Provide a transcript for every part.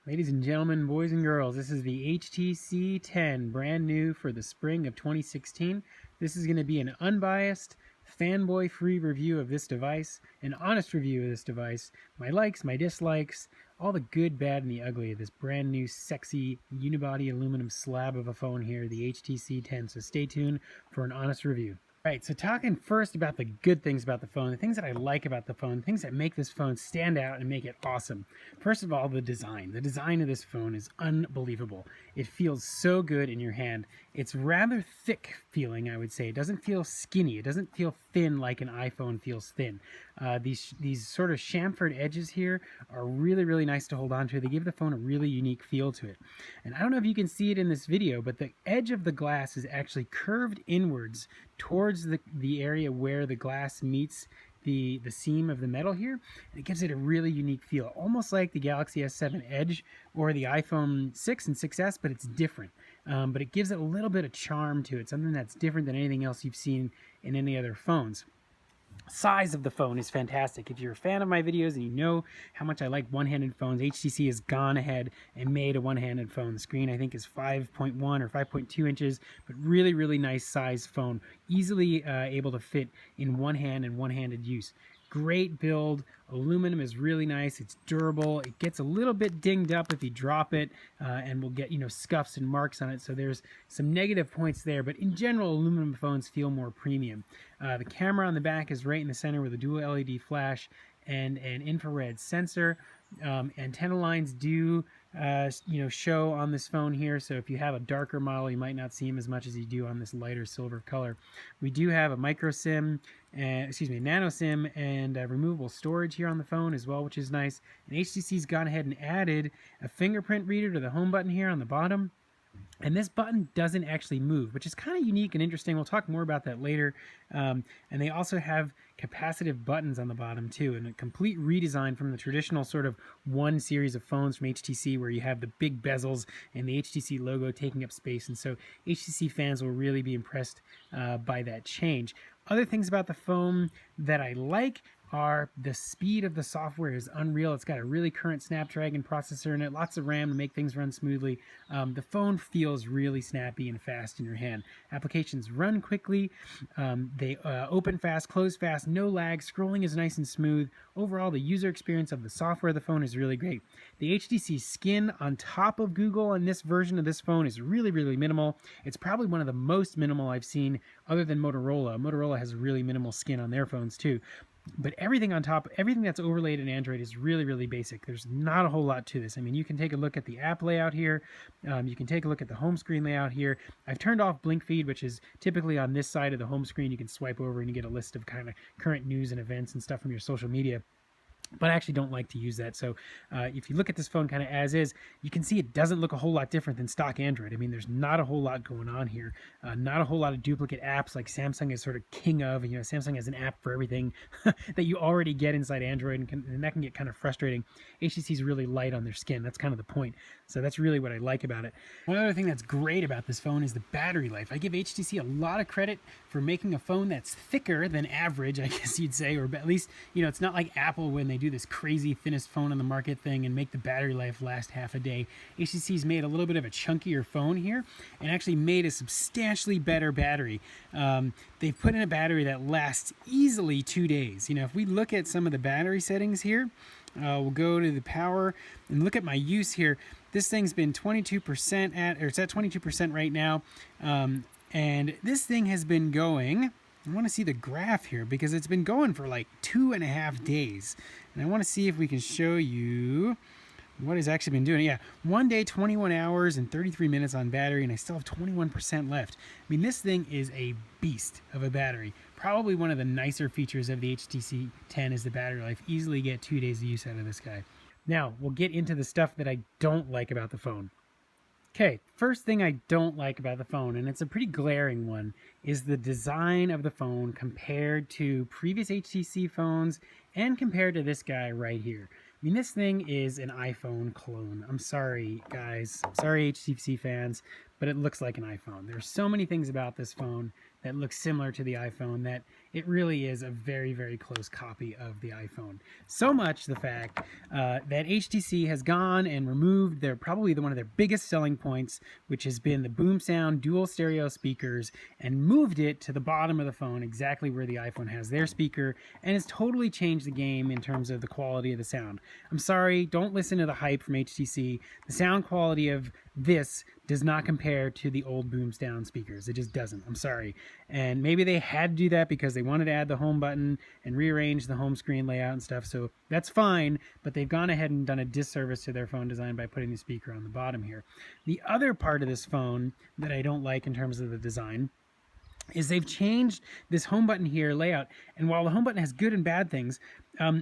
Ladies and gentlemen, boys and girls, this is the HTC 10, brand new for the spring of 2016. This is going to be an unbiased, fanboy-free review of this device, an honest review of this device, my likes, my dislikes, all the good, bad, and the ugly of this brand new, sexy, unibody aluminum slab of a phone here, the HTC 10. So stay tuned for an honest review. Right, so talking first about the good things about the phone, the things that I like about the phone, things that make this phone stand out and make it awesome. First of all, the design. The design of this phone is unbelievable. It feels so good in your hand. It's rather thick feeling, I would say. It doesn't feel skinny. It doesn't feel thin like an iPhone feels thin. These sort of chamfered edges here are really, really nice to hold on to. They give the phone a really unique feel to it. And I don't know if you can see it in this video, but the edge of the glass is actually curved inwards towards the area where the glass meets the seam of the metal here, and it gives it a really unique feel, almost like the Galaxy S7 Edge or the iPhone 6 and 6S, but it's different. But it gives it a little bit of charm to it, something that's different than anything else you've seen in any other phones. Size of the phone is fantastic. If you're a fan of my videos and you know how much I like one-handed phones, HTC has gone ahead and made a one-handed phone. The screen I think is 5.1 or 5.2 inches, but really, really nice size phone. Easily able to fit in one hand and one-handed use. Great build. Aluminum is really nice. It's durable. It gets a little bit dinged up if you drop it, and will get scuffs and marks on it. So there's some negative points there, but in general, aluminum phones feel more premium. The camera on the back is right in the center with a dual LED flash and an infrared sensor. Antenna lines do show on this phone here, so if you have a darker model you might not see them as much as you do on this lighter silver color. We do have a micro SIM nano SIM and removable storage here on the phone as well, which is nice. And HTC's gone ahead and added a fingerprint reader to the home button here on the bottom. And this button doesn't actually move, which is kind of unique and interesting. We'll talk more about that later. And they also have capacitive buttons on the bottom too, and a complete redesign from the traditional sort of one series of phones from HTC where you have the big bezels and the HTC logo taking up space. And so HTC fans will really be impressed by that change. Other things about the phone that I like are the speed of the software is unreal. It's got a really current Snapdragon processor in it, lots of RAM to make things run smoothly. The phone feels really snappy and fast in your hand. Applications run quickly, they open fast, close fast, no lag, scrolling is nice and smooth. Overall, the user experience of the software of the phone is really great. The HTC skin on top of Google on this version of this phone is really, really minimal. It's probably one of the most minimal I've seen other than Motorola. Motorola has really minimal skin on their phones too. But everything on top, everything that's overlaid in Android is really, really basic. There's not a whole lot to this. I mean, you can take a look at the app layout here. You can take a look at the home screen layout here. I've turned off blink feed, which is typically on this side of the home screen. You can swipe over and you get a list of kind of current news and events and stuff from your social media. But I actually don't like to use that. So if you look at this phone kind of as is, you can see it doesn't look a whole lot different than stock Android. I mean, there's not a whole lot going on here. Not a whole lot of duplicate apps like Samsung is sort of king of. Samsung has an app for everything that you already get inside Android, and that can get kind of frustrating. HTC's really light on their skin. That's kind of the point. So that's really what I like about it. One other thing that's great about this phone is the battery life. I give HTC a lot of credit for making a phone that's thicker than average, I guess you'd say, or at least, it's not like Apple when they do this crazy thinnest phone on the market thing and make the battery life last half a day. HTC's made a little bit of a chunkier phone here and actually made a substantially better battery. They've put in a battery that lasts easily 2 days. If we look at some of the battery settings here, we'll go to the power and look at my use here. This thing's been 22% it's at 22% right now. And this thing has been going, I want to see the graph here because it's been going for like 2.5 days. And I want to see if we can show you what it's actually been doing. Yeah, 1 day, 21 hours and 33 minutes on battery, and I still have 21% left. I mean, this thing is a beast of a battery. Probably one of the nicer features of the HTC 10 is the battery life. Easily get 2 days of use out of this guy. Now, we'll get into the stuff that I don't like about the phone. Okay, first thing I don't like about the phone, and it's a pretty glaring one, is the design of the phone compared to previous HTC phones and compared to this guy right here. I mean, this thing is an iPhone clone. I'm sorry, guys. Sorry, HTC fans, but it looks like an iPhone. There's so many things about this phone that look similar to the iPhone that it really is a very, very close copy of the iPhone. So much the fact that HTC has gone and removed probably one of their biggest selling points, which has been the boom sound dual stereo speakers, and moved it to the bottom of the phone, exactly where the iPhone has their speaker, and has totally changed the game in terms of the quality of the sound. I'm sorry, don't listen to the hype from HTC. The sound quality of this does not compare to the old boom sound speakers. It just doesn't. I'm sorry. And maybe they had to do that because they wanted to add the home button and rearrange the home screen layout and stuff. So that's fine, but they've gone ahead and done a disservice to their phone design by putting the speaker on the bottom here. The other part of this phone that I don't like in terms of the design is they've changed this home button here layout. And while the home button has good and bad things,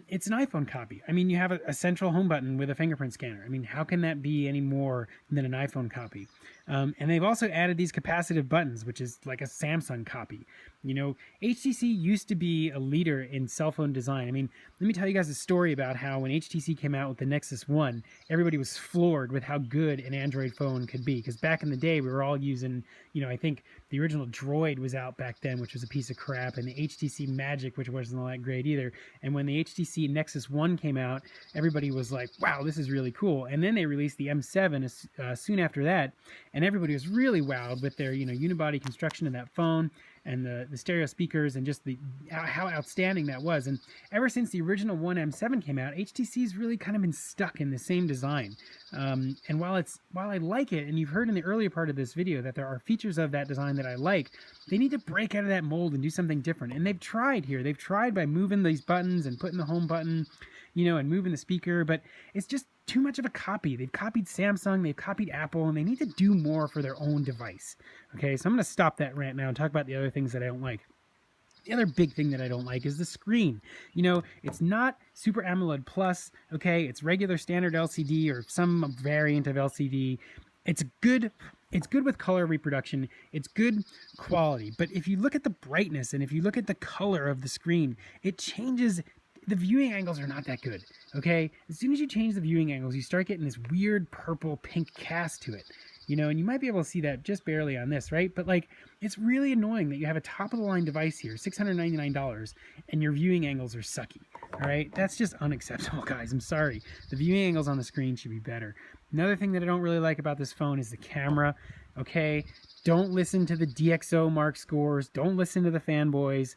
it's an iPhone copy. I mean, you have a central home button with a fingerprint scanner. I mean, how can that be any more than an iPhone copy? And they've also added these capacitive buttons, which is like a Samsung copy. You know, HTC used to be a leader in cell phone design. I mean, let me tell you guys a story about how when HTC came out with the Nexus 1, everybody was floored with how good an Android phone could be. Because back in the day, we were all using, you know, I think the original Droid was out back then, which was a piece of crap, and the HTC Magic, which wasn't all that great either. And when the HTC Nexus 1 came out, everybody was like, wow, this is really cool. And then they released the M7 soon after that, and everybody was really wowed with their, you know, unibody construction of that phone and the stereo speakers and just how outstanding that was. And ever since the original 1M7 came out, HTC's really kind of been stuck in the same design. And while I like it, and you've heard in the earlier part of this video that there are features of that design that I like, they need to break out of that mold and do something different. And they've tried here. They've tried by moving these buttons and putting the home button, you know, and moving the speaker, but it's just too much of a copy. They've copied Samsung, they've copied Apple, and they need to do more for their own device. Okay, so I'm going to stop that rant now and talk about the other things that I don't like. The other big thing that I don't like is the screen. You know, it's not Super AMOLED Plus, okay? It's regular standard LCD or some variant of LCD. It's good with color reproduction. It's good quality. But if you look at the brightness and if you look at the color of the screen, it changes. The viewing angles are not that good, okay? As soon as you change the viewing angles, you start getting this weird purple pink cast to it. You know, and you might be able to see that just barely on this, right? But like, it's really annoying that you have a top of the line device here, $699, and your viewing angles are sucky, all right? That's just unacceptable, guys. I'm sorry. The viewing angles on the screen should be better. Another thing that I don't really like about this phone is the camera, okay? Don't listen to the DxO Mark scores. Don't listen to the fanboys.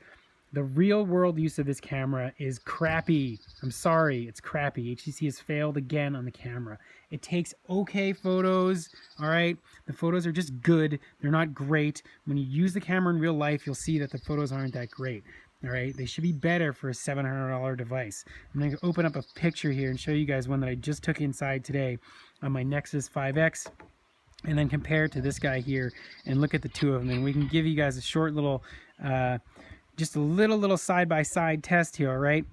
The real world use of this camera is crappy. I'm sorry, it's crappy. HTC has failed again on the camera. It takes okay photos, all right? The photos are just good. They're not great. When you use the camera in real life, you'll see that the photos aren't that great, all right? They should be better for a $700 device. I'm gonna open up a picture here and show you guys one that I just took inside today on my Nexus 5X. And then compare it to this guy here and look at the two of them. And we can give you guys a short little, just a little side-by-side test here, all right?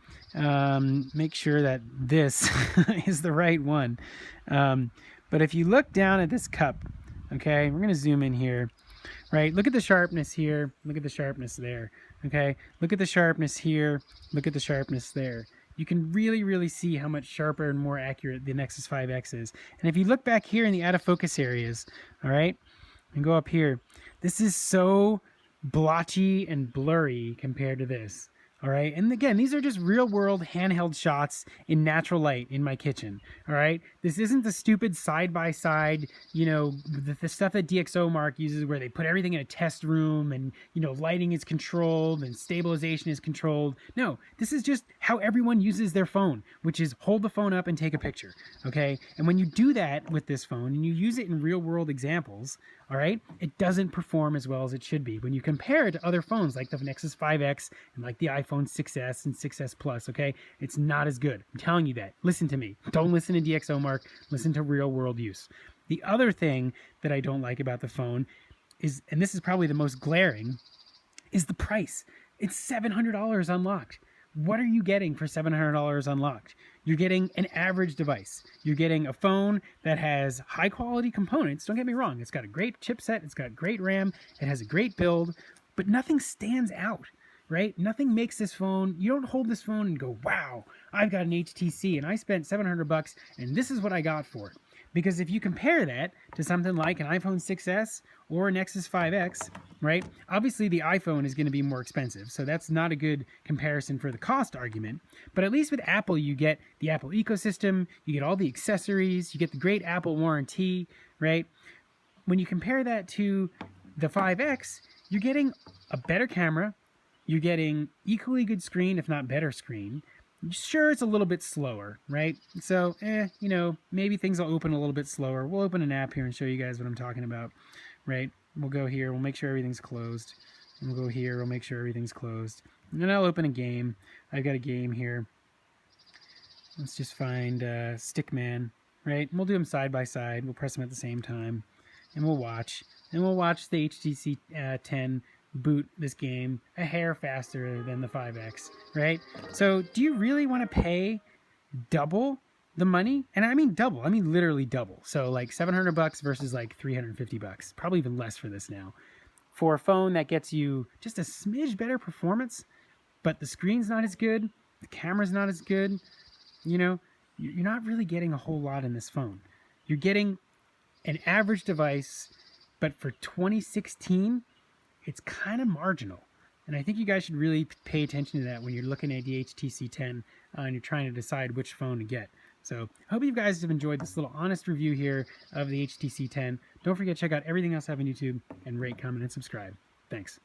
Make sure that this is the right one. But if you look down at this cup, okay, we're going to zoom in here, right? Look at the sharpness here. Look at the sharpness there, okay? Look at the sharpness here. Look at the sharpness there. You can really, really see how much sharper and more accurate the Nexus 5X is. And if you look back here in the out of focus areas, all right, and go up here, this is so blotchy and blurry compared to this, all right? And again, these are just real world handheld shots in natural light in my kitchen, all right? This isn't the stupid side-by-side, you know, the stuff that DxO Mark uses where they put everything in a test room and, you know, lighting is controlled and stabilization is controlled. No, this is just how everyone uses their phone, which is hold the phone up and take a picture, okay? And when you do that with this phone and you use it in real world examples, all right, it doesn't perform as well as it should be when you compare it to other phones like the Nexus 5X and like the iPhone 6s and 6s Plus, okay? It's not as good. I'm telling you that. Listen to me. Don't listen to DxO Mark. Listen to real world use. The other thing that I don't like about the phone is, and this is probably the most glaring, is the price. It's $700 unlocked. What are you getting for $700 unlocked? You're getting an average device. You're getting a phone that has high quality components. Don't get me wrong. It's got a great chipset. It's got great RAM. It has a great build, but nothing stands out, right? Nothing makes this phone. You don't hold this phone and go, wow, I've got an HTC and I spent $700 and this is what I got for it. Because if you compare that to something like an iPhone 6s or a Nexus 5X, right? Obviously the iPhone is going to be more expensive, so that's not a good comparison for the cost argument. But at least with Apple, you get the Apple ecosystem, you get all the accessories, you get the great Apple warranty, right? When you compare that to the 5X, you're getting a better camera, you're getting equally good screen, if not better screen. Sure, it's a little bit slower, right? So, you know, maybe things will open a little bit slower. We'll open an app here and show you guys what I'm talking about, right? We'll go here, we'll make sure everything's closed. And we'll go here, we'll make sure everything's closed. And then I'll open a game. I've got a game here. Let's just find Stickman, right? And we'll do them side by side. We'll press them at the same time. And we'll watch. And we'll watch the HTC 10 boot this game a hair faster than the 5X, right? So do you really want to pay double the money? And I mean double, I mean literally double. So like $700 versus like $350, probably even less for this now. For a phone that gets you just a smidge better performance, but the screen's not as good, the camera's not as good, you know, you're not really getting a whole lot in this phone. You're getting an average device, but for 2016, it's kind of marginal. And I think you guys should really pay attention to that when you're looking at the HTC 10 and you're trying to decide which phone to get. So I hope you guys have enjoyed this little honest review here of the HTC 10. Don't forget to check out everything else I have on YouTube and rate, comment, and subscribe. Thanks.